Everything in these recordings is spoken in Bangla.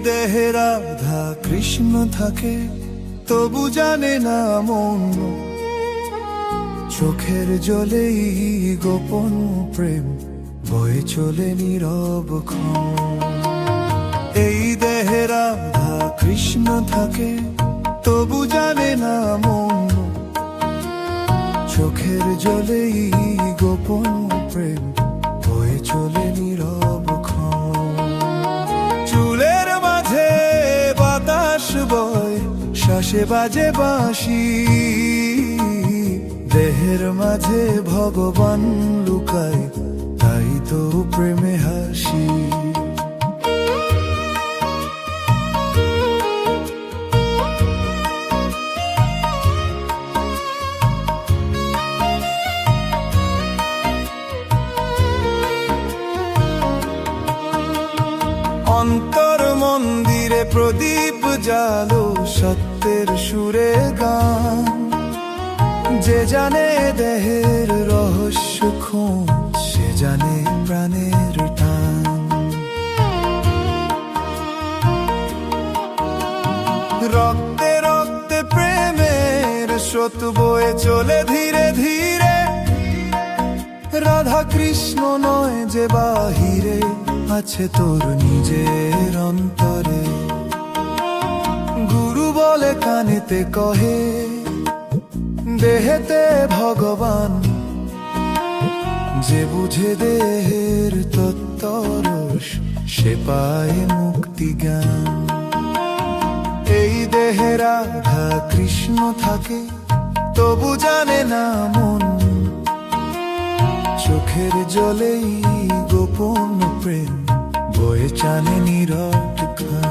দেহে রাধা কৃষ্ণ থাকে, তবু জানে না মন। চোখের জলেই গোপন প্রেম বয়ে চলে নীরব ক্ষণ। এই দেহে রাধা কৃষ্ণ থাকে, তবু জানে না মন। চোখের জলেই গোপন প্রেম বয়ে চলে নীরব ক্ষণ। চুলের মাঝে বাতাস বয়, শ্বাসে বাজে বাঁশি, দেহের মাঝে ভগবান লুকায়, তাই তো প্রেমে হাসি। অন্তর মন্দিরে প্রদীপ জালো, সত্যের সুরে গান। যে জানে দেহের রহস্য খোঁজ, সে জানে প্রাণের টান। রক্তে রক্তে প্রেমের স্রোত বয়ে চলে ধীরে ধীরে। রাধা কৃষ্ণ নয় যে বাহিরে, আছে তোর নিজের অন্তরে। গুরু বলে কানেতে কহে, দেহেতে ভগবান। যে বুঝে দেহের তত্ত্বরস, সে পায় মুক্তি জ্ঞান। এই দেহে রাধা কৃষ্ণ থাকে, তবু জানে না মন। চোখের জলেই গোপন প্রেম বয়ে চানে নীরব ক্ষণ।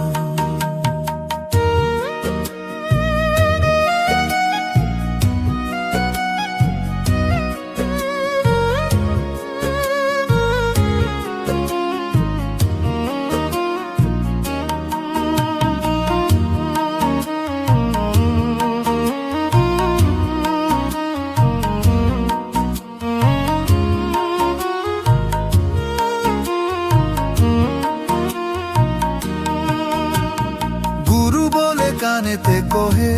কানেতে কহে,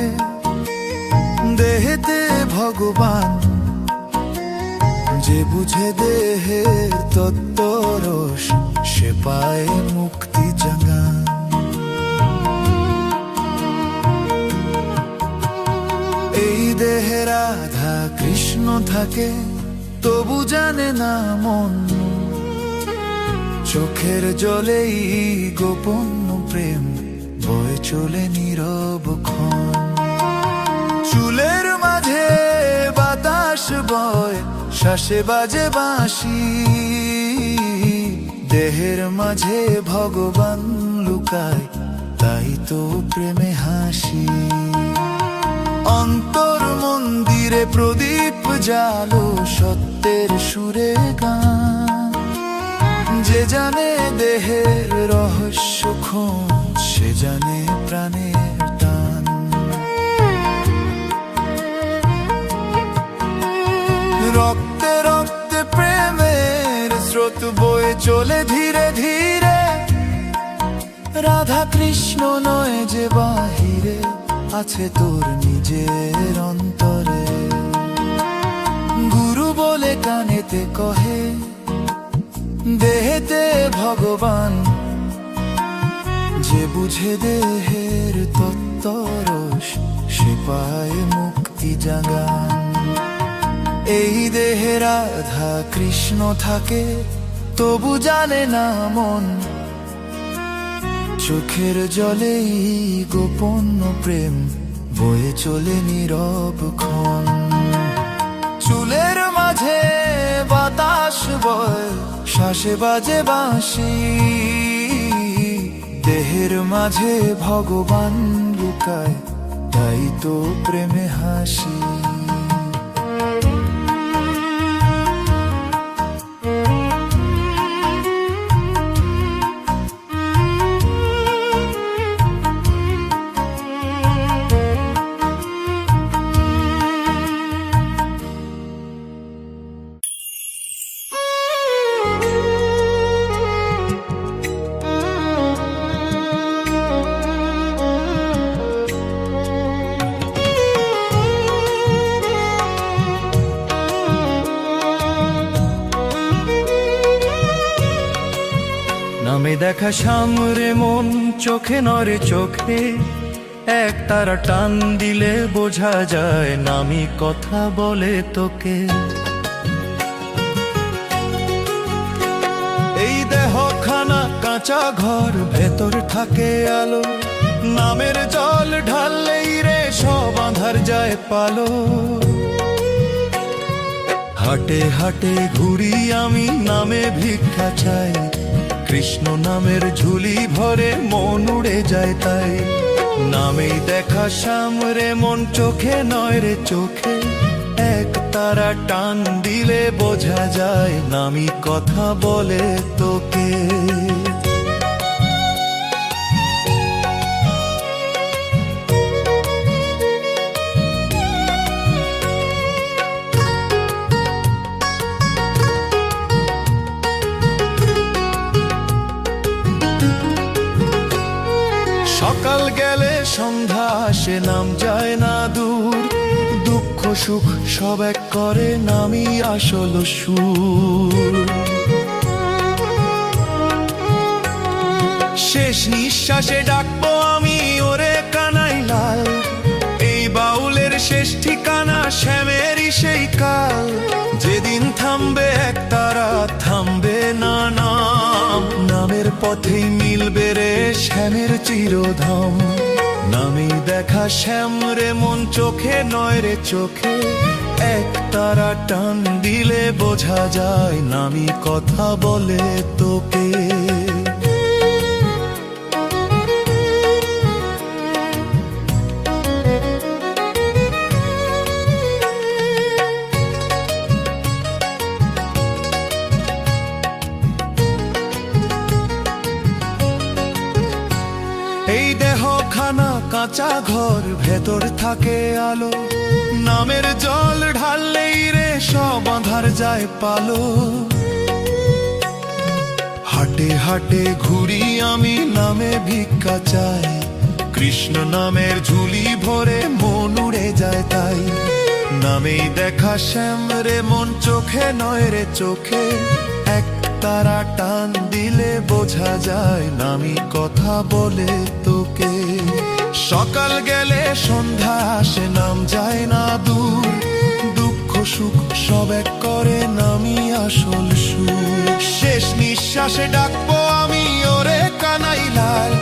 দেহেতে ভগবান। যে বুঝে দেহের তত্ত্বরস, সে পায় মুক্তি জাগান। এই দেহে রাধা কৃষ্ণ থাকে, তবু জানে না মন। চোখের জলেই গোপন প্রেম বয়ে চলে নীরব ক্ষণ। চুলের মাঝে বাতাস বয়, শ্বাসে বাজে বাঁশি, দেহের মাঝে ভগবান লুকায়, তাই তো প্রেমে হাসি। অন্তর মন্দিরে প্রদীপ জালো, সত্যের সুরে গান। যে জানে দেহের রহস্য খোঁজ, সে জানে প্রাণের টান। রক্তে রক্তে প্রেমের স্রোত বয়ে চলে ধীরে ধীরে। রাধা কৃষ্ণ নয় যে বাহিরে, আছে তোর নিজের অন্তরে। গুরু বলে কানেতে কহে, দেহেতে ভগবান। যে বুঝে দেহের তত্ত্বরস, সে পায় মুক্তি জাগান। এই দেহে রাধা কৃষ্ণ থাকে, তবু জানে না মন। চোখের জলেই গোপন প্রেম বয়ে চলে নীরব ক্ষণ। চুলের মাঝে বাতাস বয়, শ্বাসে বাজে বাঁশি, দেহের মাঝে ভগবান লুকায়, তাই তো প্রেমে হাসি। নামে দেখা সামরে মন চোখে নরে চোখে, এক তারা টান দিলে বোঝা যায় নামি কথা বলে তোকে। এই দেহখানা কাঁচা ঘর, ভেতর থাকে আলো, নামের জল ঢাললেই রে সব আঁধার যায় পালো। হাটে হাটে ঘুরি আমি নামে ভিক্ষা চাই, কৃষ্ণ নামের ঝুলি ভরে মন উড়ে যায় তাই। নামেই দেখা সামরে মন চোখে নয় রে চোখে, এক তারা টান দিলে বোঝা যায় নামি কথা বলে তোকে। সকাল গেলে সন্ধ্যা আসে নাম যায় না দূর, দুঃখ সুখ সব এক করে নামই আসল সুর। শেষ নিঃশ্বাসে ডাকবো আমি ওরে কানাই লাল, এই বাউলের শেষ ঠিকানা শ্যামেরই সেই কাল। যেদিন থামবে এক তারা থামবে না নাম, নামের পথেই মিলবে রে শ্যামের চিরধাম। নামেই দেখা শ্যাম রে মন চোখে নয় রে চোখে, এক তারা টান দিলে বোঝা যায় নামি কথা বলে তোকে। এই দেহখানা কাঁচা ঘর, ভেতর থাকে আলো, নামের জল ঢাললেই রে সব আঁধার যায় পালো। হাটে হাটে ঘুরি আমি নামে ভিক্ষা চাই, কৃষ্ণ নামের ঝুলি ভরে মন উড়ে যায় তাই। নামেই দেখা শ্যাম রে মন চোখে নয় রে চোখে, এক তারা টান দিলে বোঝা যায় নামি কথা বলে তোকে। সকাল গেলে সন্ধ্যা আসে নাম যায় না দূর, দুঃখ সুখ সব এক করে নামি আসল সুর। শেষ নিঃশ্বাসে ডাকবো আমি ওরে কানাই লাল,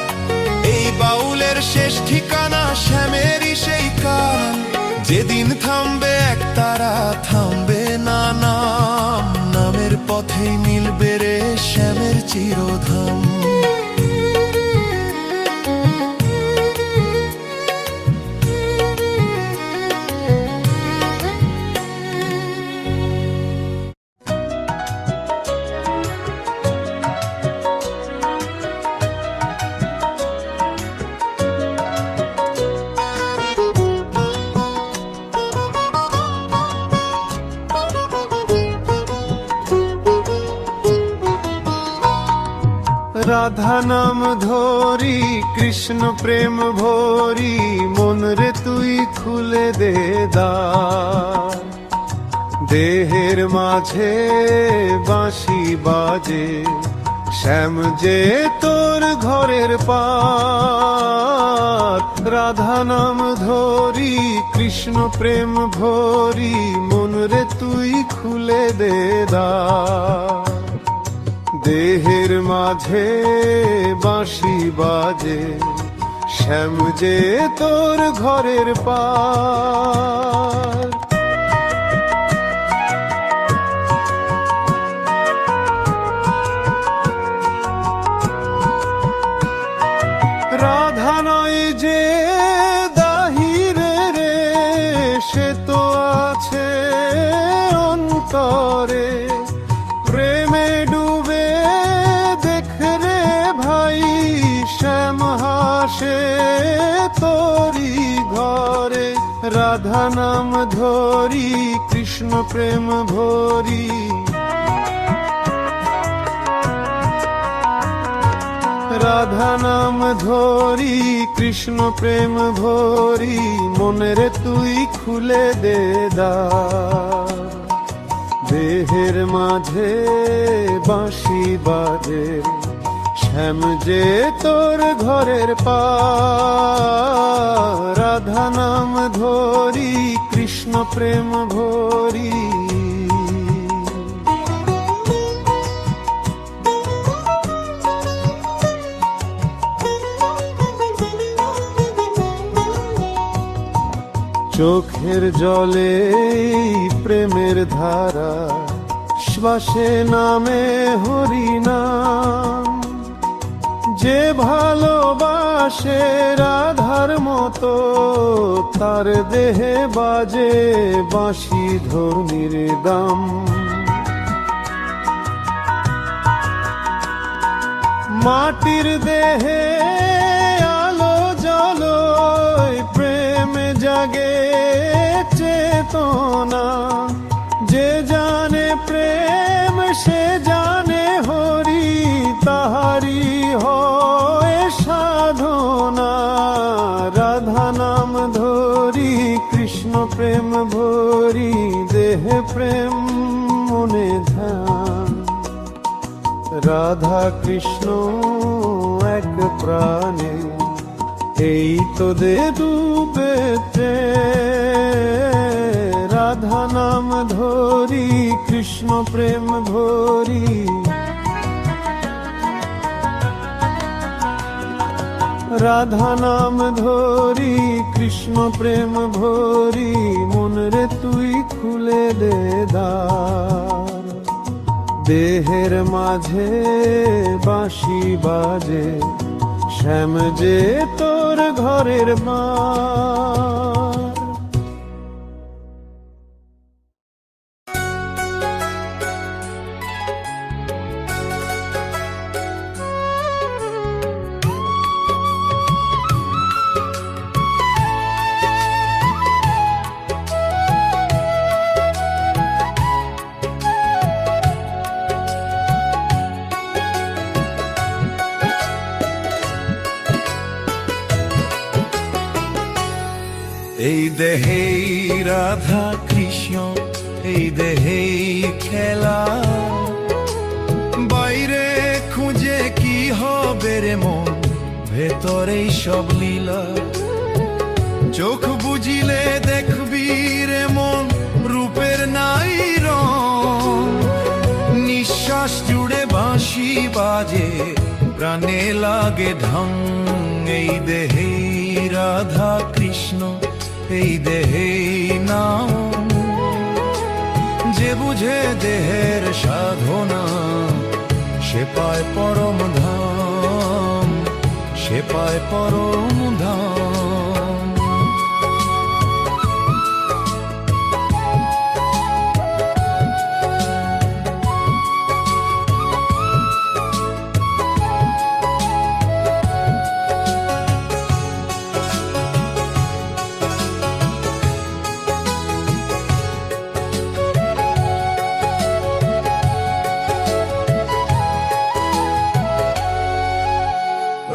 এই বাউলের শেষ ঠিকানা শ্যামেরই সেই কাল। যেদিন থামবে এক তারা থামবে না নাম, নামের পথেই মিলবে রে শ্যামের চিরধাম। রাধা নাম ধরি কৃষ্ণ প্রেম ভরি, মন রে তুই খুলে দে দ্বার। দেহের মাঝে বাঁশি বাজে, শ্যাম যে তোর ঘরের পার। রাধা নাম ধরি কৃষ্ণ প্রেম ভরি, মন রে তুই খুলে দে দ্বার। দেহের মাঝে বাঁশি বাজে, শ্যাম যে তোর ঘরের পার। রাধা নয় যে দাহিরে রে, সে তো আছে অন্তরে। প্রেমে ডুবে দেখ রে ভাই, শ্যাম হাসে তোরি ঘরে। রাধা নাম ধরি কৃষ্ণ প্রেম ভরি, রাধা নাম ধরি কৃষ্ণ প্রেম ভরি, মনের তুই খুলে দে দ্বার। দেহের মাঝে বাঁশি বাজে, শ্যাম যে তোর ঘরের পার, রাধা নাম ধরি কৃষ্ণ প্রেম ভরি। চোখের জলে প্রেমের ধারা, শ্বাসে নামে হরি নাম। যে ভালোবাসে রাধার মতো, তার দেহে বাজে বাঁশি ধর্মীর দাম। মাটির দেহে আলো জ্বলোয়, প্রেম জাগে চেতনা। যে জানে প্রেম সে জানে হরি, তাহারি হয় সাধনা। রাধা নাম ধরি কৃষ্ণ প্রেম ভরি, দেহে প্রেম মনে ধ্যান। রাধা কৃষ্ণ এক প্রাণে, এই তো দে ডুবেতে। রাধা নাম ধরি কৃষ্ণ প্রেম ভরি। রাধা নাম ধরি কৃষ্ণ প্রেম ভরি, মন রে তুই খুলে দে দ্বার। দেহের মাঝে বাঁশি বাজে, শ্যাম যে তোর ঘরের মার। এই দেহেই রাধা কৃষ্ণ, এই দেহেই খেলা। বাইরে খুঁজে কি হবে রে মন, ভেতরেই সব লীলা। চোখ বুঝিলে দেখবি রে মন, রূপের নাই রং। নিঃশ্বাস জুড়ে বাঁশি বাজে, প্রাণে লাগে ঢং। এই দেহেই রাধা কৃষ্ণ, এই দেহেই নাম। যে বুঝে দেহের সাধনা, সে পায় পরম ধাম, সে পায় পরম ধাম।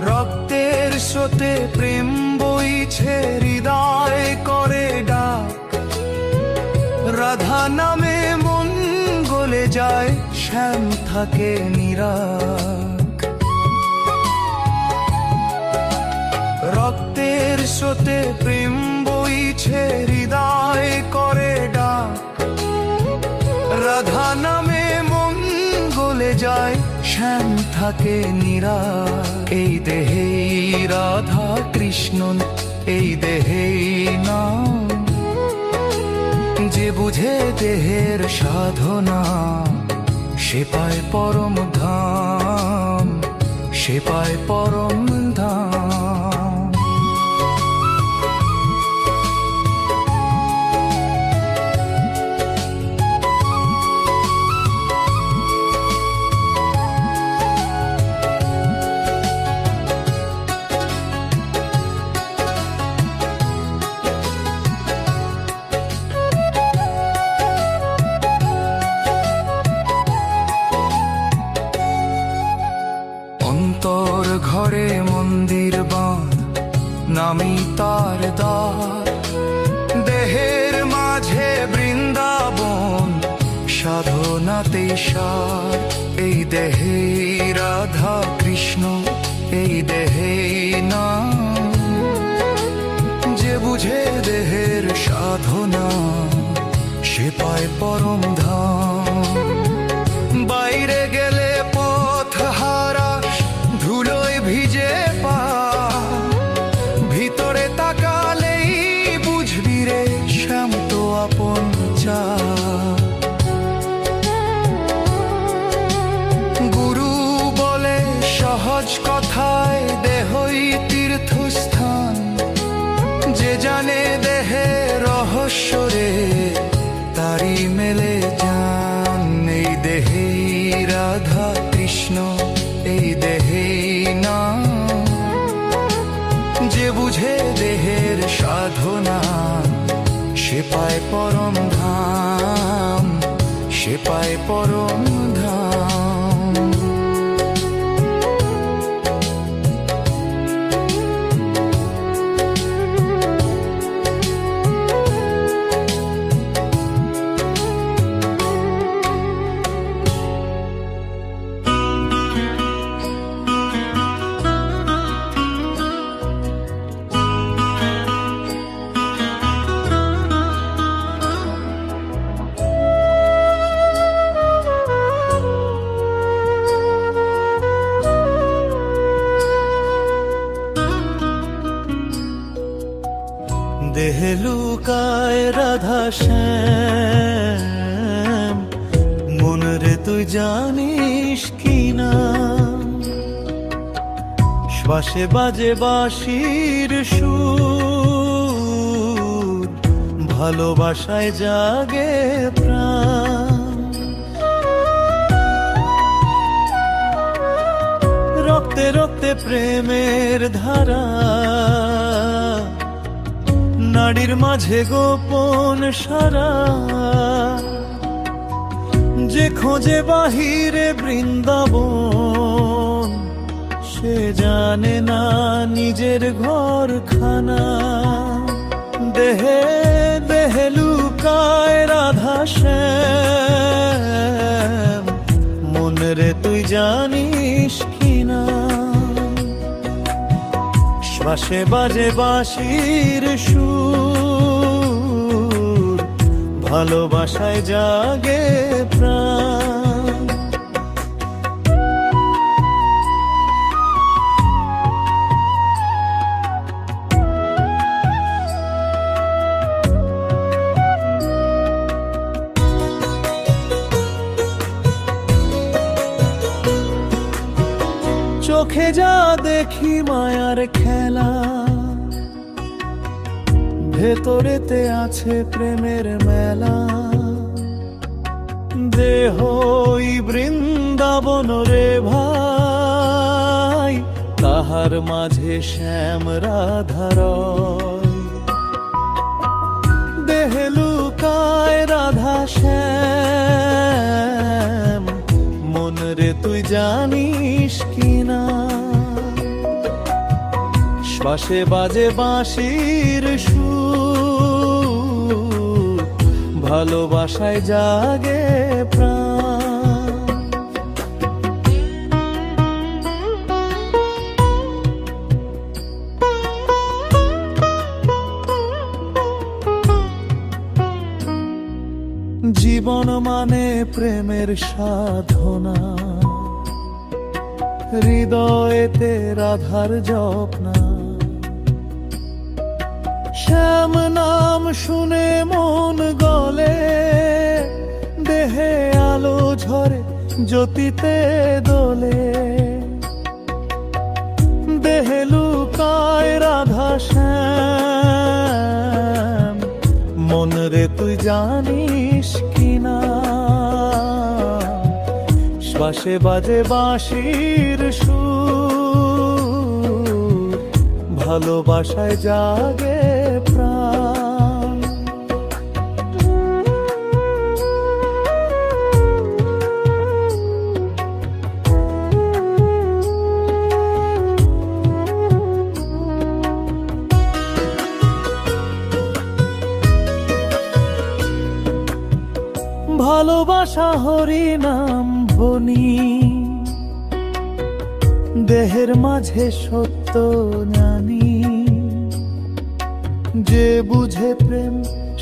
রক্তের স্রোতে প্রেম বইছে, হৃদয় করে ডাক। রাধা নামে মন গলে যায়, শ্যাম থাকে নিরাক। রক্তের স্রোতে প্রেম বইছে, হৃদয় করে ডাক। রাধা নামে মন গলে যায়, শ্যাম থাকে নিরাক। এই দেহেই রাধা কৃষ্ণ, এই দেহেই নাম। যে বুঝে দেহের সাধনা, সে পায় পরম ধাম, সে পায় পরম ধাম। অন্তর ঘরে মন্দির বাঁধ, নামি তার দ্বার। দেহের মাঝে বৃন্দাবন, সাধনাতেই সার, এই দেহে রাধা কৃষ্ণ, এই দেহে নাম। যে বুঝে দেহের সাধনা, সে পায় পরম ধাম। বাইরে গেলে পথ হারাস, ধুলোয় ভিজে পা, ভিতরে তাকালেই বুঝবি রে শ্যাম তো আপন চা। গুরু বলে সহজ কথায়, দেহই তীর্থস্থান। যে জানে দেহে রহস্য রে, তারি মেলে জান। এই দেহে রাধা কৃষ্ণ, এই দেহে নাম। যে বুঝে দেহের সাধনা, সে পায় পরম ধাম, সে পায় পরম ধাম। দেহে লুকায় রাধা শ্যাম, মন রে তুই জানিস কি না? শ্বাসে বাজে বাঁশির সুর, ভালোবাসায় জাগে প্রাণ। রক্তে রক্তে প্রেমের ধারা, নারীর মাঝে গোপন সারা। যে খোঁজে বাহিরে বৃন্দাবন, সে জানে না নিজের ঘরখানা। দেহে দেহে লুকায় রাধা শ্যাম, মন রে তুই জানিস কিনা? শ্বাসে বাজে বাঁশির সুর, ভালোবাসায় জাগে প্রাণ। চোখে যা দেখি মায়ার খেলা, ভেতরেতে আছে প্রেমের মেলা। দেহই বৃন্দাবন রে ভাই, তাহার মাঝে শ্যাম রাধার। দেহে লুকায় রাধা শ্যাম, মন রে তুই জানিস কিনা? শ্বাসে বাজে বাঁশির সুর, ভালোবাসায় জাগে প্রাণ। জীবন মানে প্রেমের সাধনা, হৃদয়েতে রাধার জপনা। শ্যাম নাম শুনে মন গলে, দেহে আলো ঝরে জ্যোতিতে দোলে। দেহে লুকায় রাধা শ্যাম, মন রে তুই জানিস কিনা? শ্বাসে বাজে বাঁশির সুর, ভালোবাসায় জাগে প্রাণ। ভালোবাসা ভালোবাসা হরি নাম বনি, দেহের মাঝে সত্য জানি। যে বুঝে প্রেম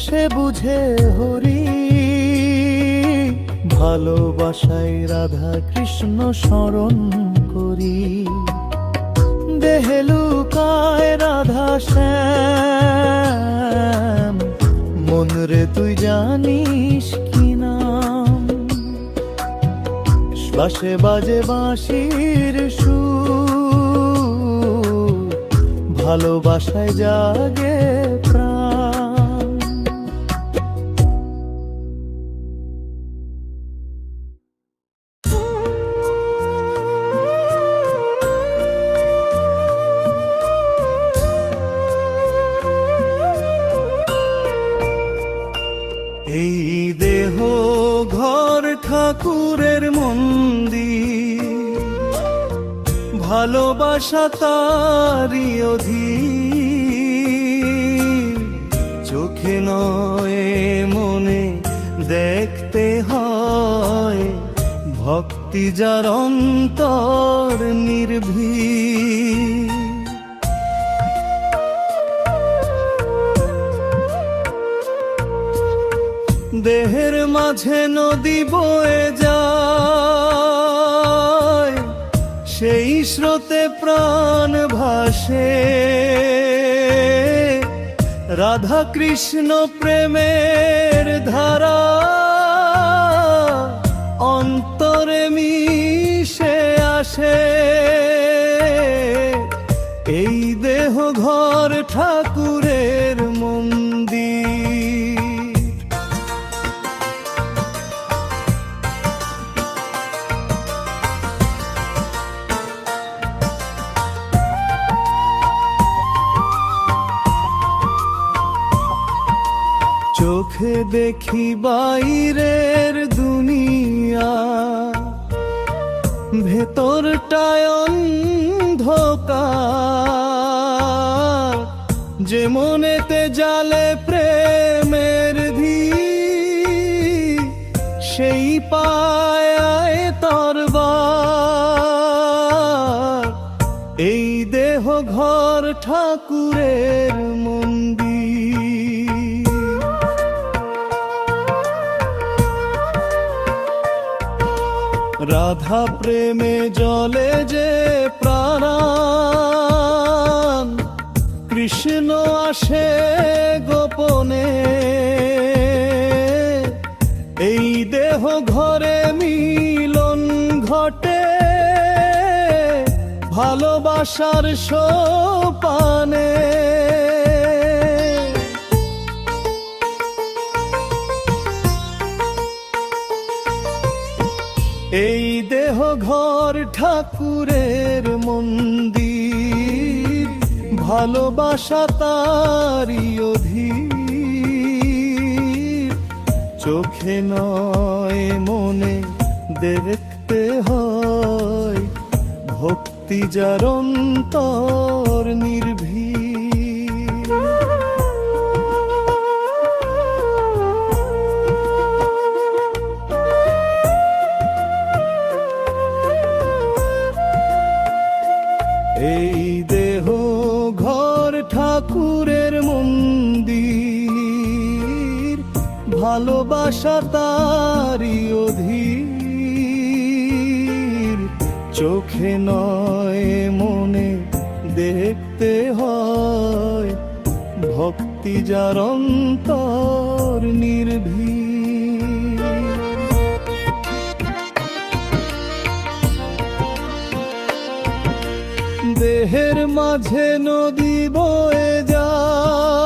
সে বুঝে হরি, ভালোবাসায় রাধা কৃষ্ণ স্মরণ করি। দেহে লুকায় রাধা শ্যাম, মন রে তুই জানিস কি নাম? শ্বাসে বাজে বাঁশির সুর, ভালোবাসায় জাগে প্রাণ। এই দেহ ঘর ঠাকুরের মন্দির, ভালোবাসা তারি অধীর। চোখে নয় মনে দেখতে হয়, ভক্তি যার অন্তর নির্ভীক। দেহের মাঝে নদী বয়ে যায়, সেই স্রোতে প্রাণ ভাসে। রাধা কৃষ্ণ প্রেমের ধারা অন্তরে মিশে আসে। এই দেহ ঘর ঠাকুরের মন্দির। চোখে দেখি বাইরের দুনিয়া, ভেতরটায় অন্ধকার। যে মনেতে জালে প্রেমের ধি, সেই পায় তরবার। এই দেহ ঘর ঠাকুরের মন্দির। রাধা প্রেমে জলে যে প্রাণ, কৃষ্ণ আসে গোপনে। এই দেহ ঘরে মিলন ঘটে, ভালোবাসার সোপানে। এই দেহ ঘর ঠাকুরের মন্দির, ভালোবাসা তারি অধীর। চোখে নয় মনে দেখতে হয়, ভক্তি যার অন্তর নির্ভীক। এই দেহ ঘর ঠাকুরের মন্দির, ভালোবাসা তারি অধীর। চোখে নয় মনে দেখতে হয়, ভক্তি যার অন্তর নির্ভীক। দেহের মাঝে নদী বয়ে যায়,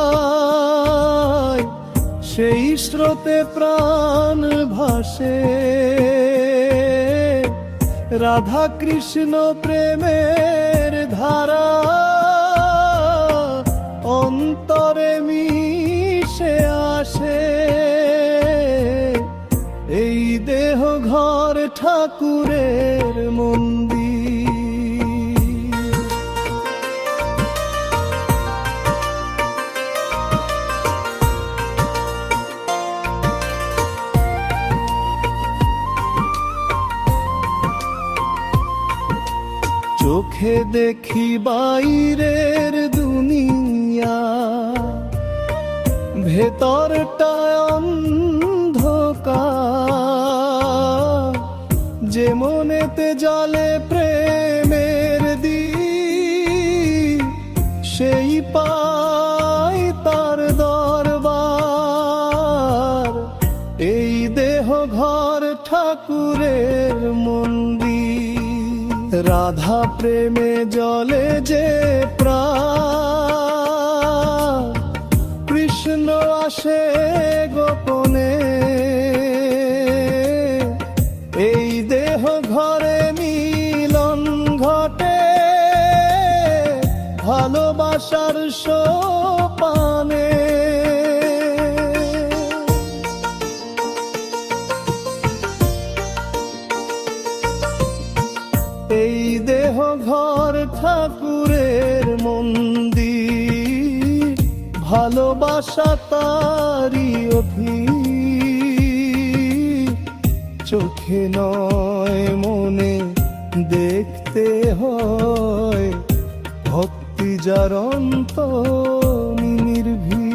সেই স্রোতে প্রাণ ভাসে। রাধা কৃষ্ণ প্রেমের ধারা অন্তরে মিশে আসে। এই দেহ ঘর ঠাকুরের মন্দির। দেখি বাইরের দুনিয়া, ভেতরটা অন্ধকার, যে মনেতে জ্বলে প্রেমের দীপ, সেই পায় তার দরবার। এই দেহ ঘর ঠাকুরের মন্দির, রাধা প্রেমে জ্বলে যে প্রাণ, কৃষ্ণ আসে গোপনে। এই দেহ ঘরে মিলন ঘটে, ভালোবাসার সোপানে। এই দেহ ঘর ঠাকুরের মন্দির, ভালোবাসা তারি অধীর। চোখে নয় মনে দেখতে হয়, ভক্তি যার অন্তর নির্ভীক।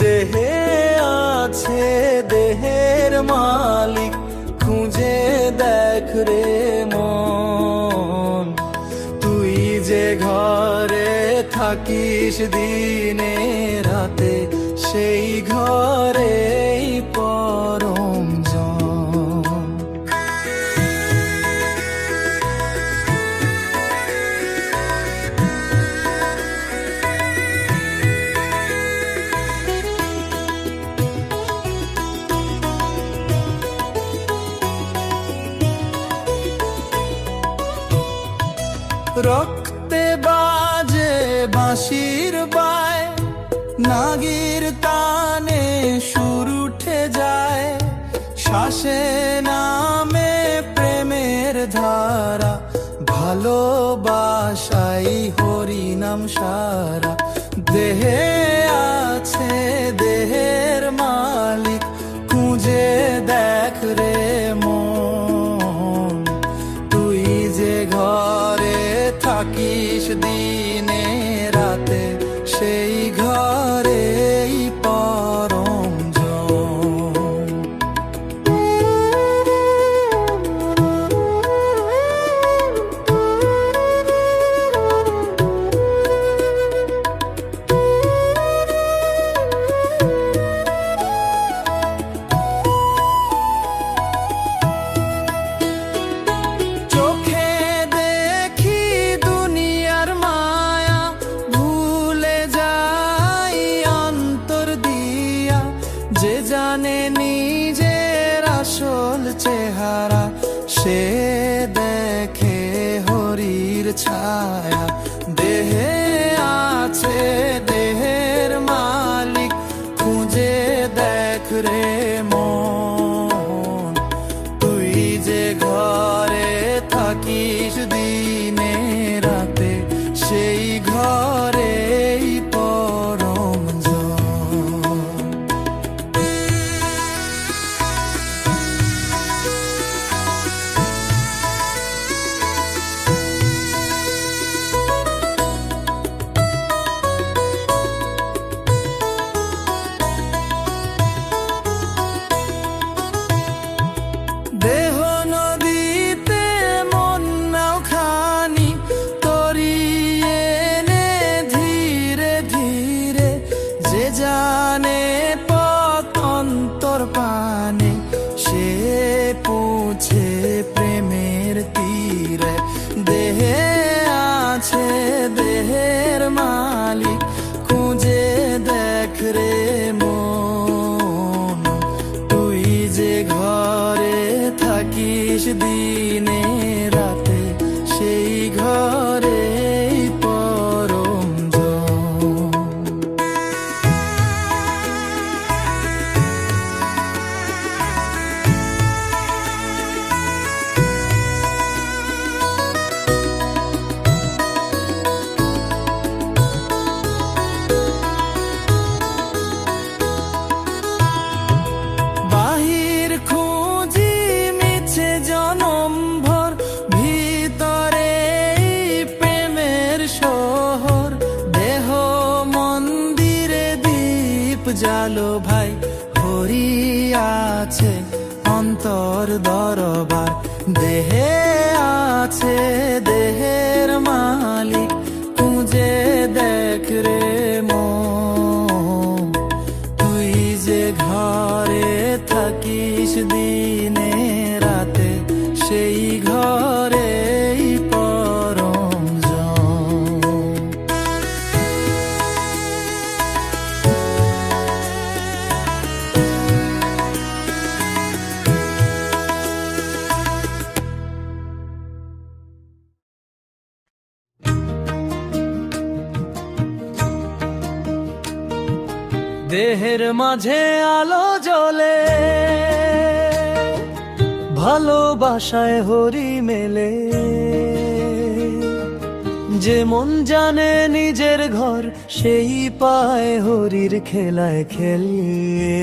দেহে আছে দেহের মালিক, খুঁজে দেখ রে মন। তুই যে ঘরে থাকিস দিনে রাতে, সেই ঘরেই পরম জন। রক্তে বাজে বাঁশির বায়, নাগির তানে সুর উঠে যায়। শ্বাসে নামে প্রেমের ধারা, ভালোবাসাই হরিনাম সারা। দেহে আছে দেহের মালিক, খুঁজে দেখ রে মন। তুই যে ঘরে থাকিস দিনে রাতে, সেই ঘরেই পরম জন। চোখে দেখি দুনিয়ার মায়া, ভুলে যাই অন্তর দিয়া। যে জানে নিজের আসল চেহারা, সে দেখে হরির ছায়া। দেহে আছে দেহের মালিক, খুঁজে দেখ রে মন। তুই যে ঘরে থাকিস দিনে রাতে, সেই ঘরেই পরম জন। দেহ নদীতে মন নাও খানি, তরিয়ে নে ধীরে ধীরে। যে জানে পথ অন্তর পানে, সে পৌঁছে প্রেমের তীরে। দেহে আছে দেহের মালিক, খুঁজে দেখ রে মন। তুই যে ঘরে থাকিস দিন আলো ভাই হরি আছে অন্তর দরবার, দেহে আছে দেহের মালিক, খুঁজে দেখ রে মন, তুই যে ঘরে থাকিস দিনে রাতে, সেই ঘরেই পরম জন। দেহের মাঝে আলো জ্বলে, ভালোবাসায় হরি মেলে, যে মন জানে নিজের ঘর, সেই পায় হরির খেলায় খেলে।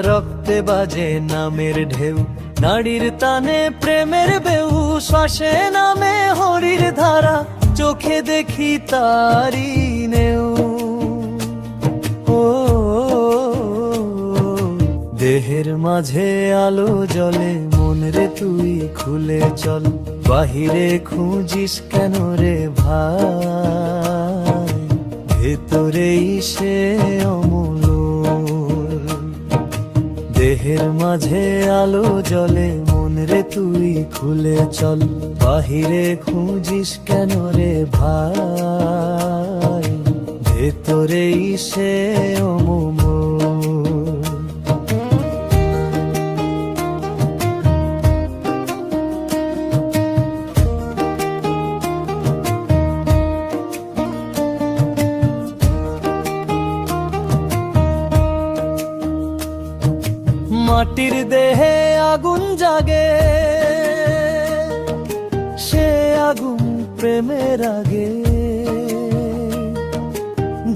রক্তে বাজে নামের ঢেউ, নাড়ির টানে প্রেমের বেউ, শ্বাসে নামে হরির ধারা, চোখে দেখি তারি নেউ। ও দেহের মাঝে আলো জ্বলে, মন রে তুই খুলে চল, বাহিরে খুঁজিস কেন রে ভাই, ভেতরেই সে অমূল। দেহের মাঝে আলো জ্বলে, মন রে তুই খুলে চল, বাহিরে খুঁজিস কেন রে ভাই, ভেতরেই সে অমূল। মাটির দেহে আগুন জাগে, সে আগুন প্রেমের আগে,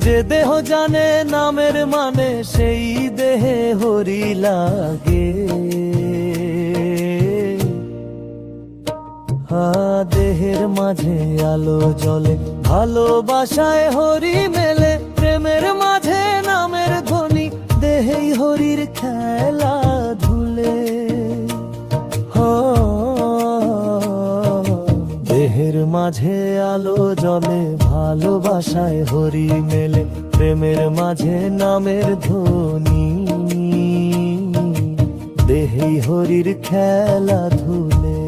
যে দেহ জানে নামের মানে, সেই দেহে হরি লাগে। দেহের মাঝে আলো জ্বলে, ভালোবাসায় হরি মেলে, প্রেমের মাঝে নামের ধ্বনি, দেহেই হরির খেলা ধুলে। দেহের মাঝে আলো জ্বলে, ভালোবাসায় হরি মেলে, প্রেমের মাঝে নামের ধ্বনি, দেহেই হরির খেলা ধুলে।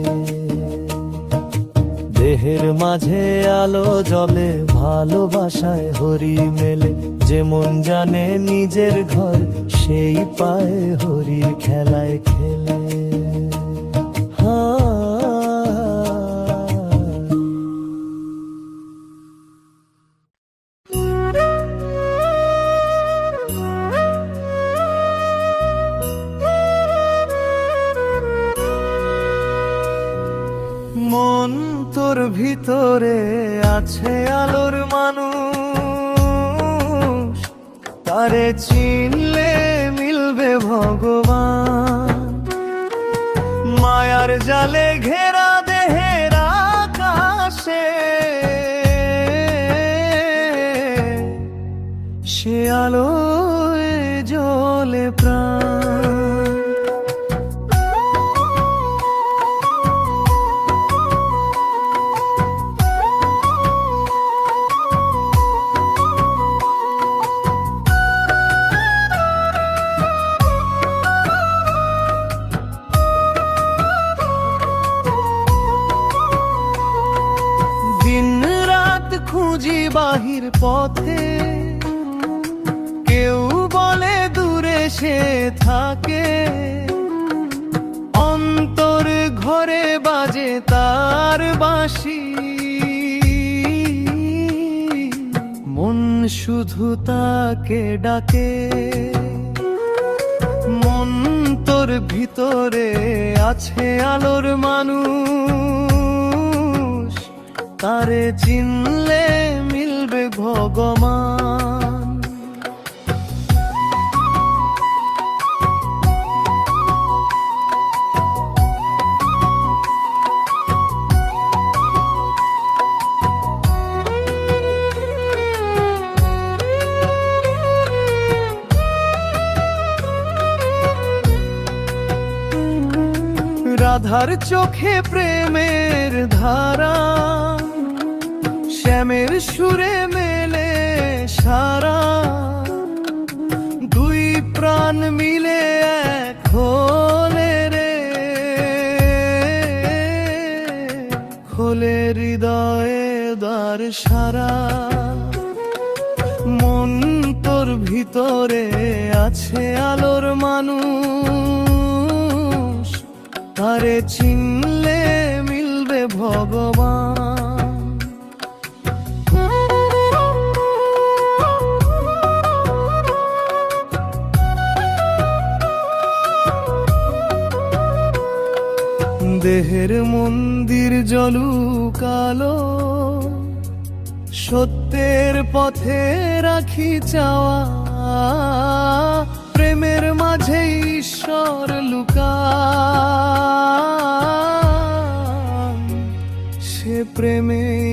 দেহের মাঝে আলো জ্বলে, ভালোবাসায় হরি মেলে, যে মন জানে নিজের ঘর, সেই পায় হরির খেলায় খেলে। মন তোর ভিতরে আছে আলোর মানুষ, তারে চিনলে মিলবে ভগবান। মায়ার জালে ঘেরা দেহের আকাশে, সে আলোয় জ্বলে প্রাণ। খুঁজি বাহির পথে, কেউ বলে দূরে সে থাকে, অন্তর ঘরে বাজে তার বাঁশি, মন শুধু তাকে ডাকে। মন তোর ভিতরে আছে আলোর মানুষ, তারে চিনলে মিলবে ভগবান। রাধার চোখে প্রেমের ধারা, শ্যামের সুরে মেলে সারা, দুই প্রাণ মিলে এক হলে রে, খোলে হৃদয়ে দ্বার সারা। মন তোর ভিতরে আছে আলোর মানুষ, তারে চিনলে মিলবে ভগবান। দেহের মন্দির জলুকালো, সত্যের পথে রাখি চাওয়া, প্রেমের মাঝে ঈশ্বর লুকান, সে প্রেমেই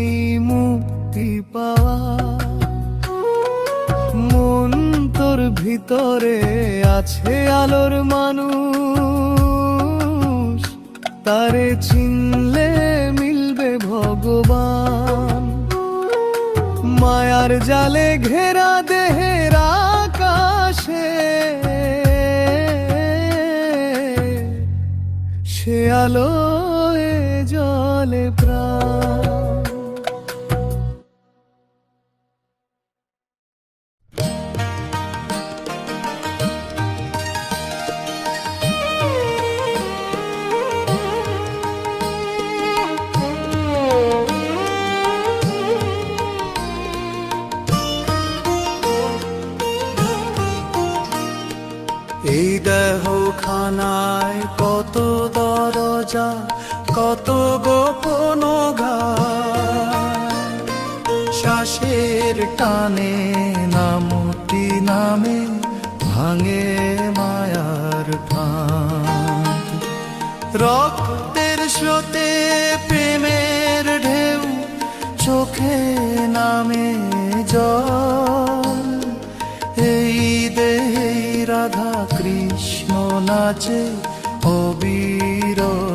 মুক্তি পাওয়া। মন তোর ভিতরে আছে আলোর মানুষ, তারে চিনলে মিলবে ভগবান। মায়ার জালে ঘেরা দেহের আকাশে, সে আলোয় জলে প্রাণ। এই দেহ খানায় কত দরজা, কত গোপন ঘাট, শ্বাসের টানে নামটি নামে ভাঙে মায়ার ফাঁদ। রক্তের স্রোতে প্রেমের ঢেউ, চোখে নামে জল, এই দেহে রাধা কৃষ্ণ নাচে অবিরল।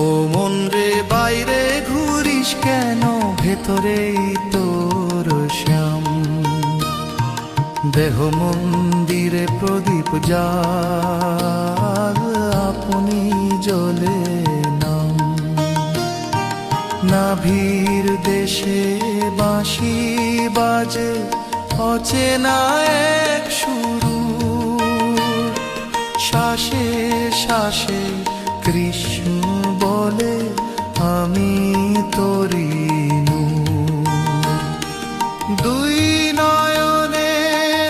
ও মন রে বাইরে ঘুরিস কেন, ভেতরেই তোর শ্যাম। দেহ মন্দিরে প্রদীপ জাল, আপনি জ্বলে নাম। নাভির দেশে বাঁশি বাজে অচেনা এক সুর, শ্বাসে শ্বাসে কৃষ্ণ বলে আমি তোরি নূর। দুই নয়নে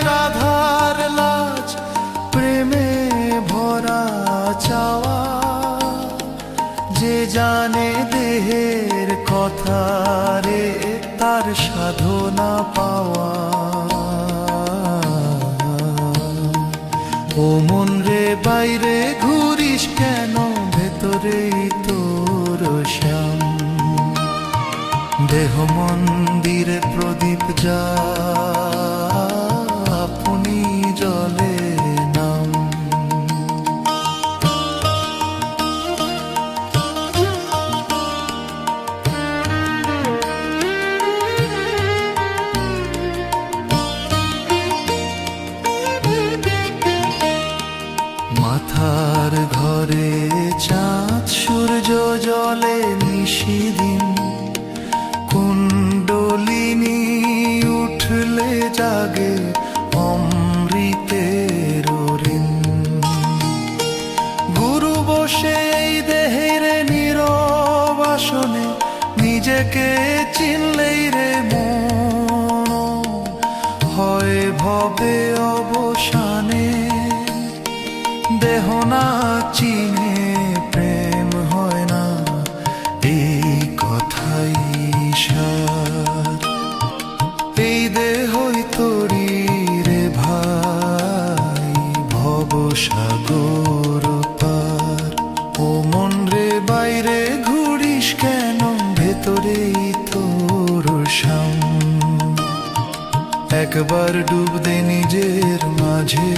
রাধার লাজ, প্রেমে ভরা চাওয়া, যে জানে দেহের কথা রে তার সাধনা পাওয়া। ও মন রে বাইরে ঘুরিস কেন, ভেতরেই তোর শ্যাম। দেহ মন্দিরে প্রদীপ যা, আপনি জ্বলে নাম। মাথার ঘরে চাঁদ সূর্য জলে নিশিদিন, কুণ্ডলিনী উঠলে জাগে অমৃতের ঋণ। গুরু বসে এই দেহের নীরব আসনে, নিজেকে চিনলেই রে মন হয় ভবে অবসানে। দেহ না চিনে প্রেম হয় না, এই কথাই সার। এই দেহই তোরি রে ভাই, ভবসাগর পার। ও মন রে বাইরে ঘুরিস কেন, ভেতরেই তোর শ্যাম। একবার ডুব দে নিজের মাঝে,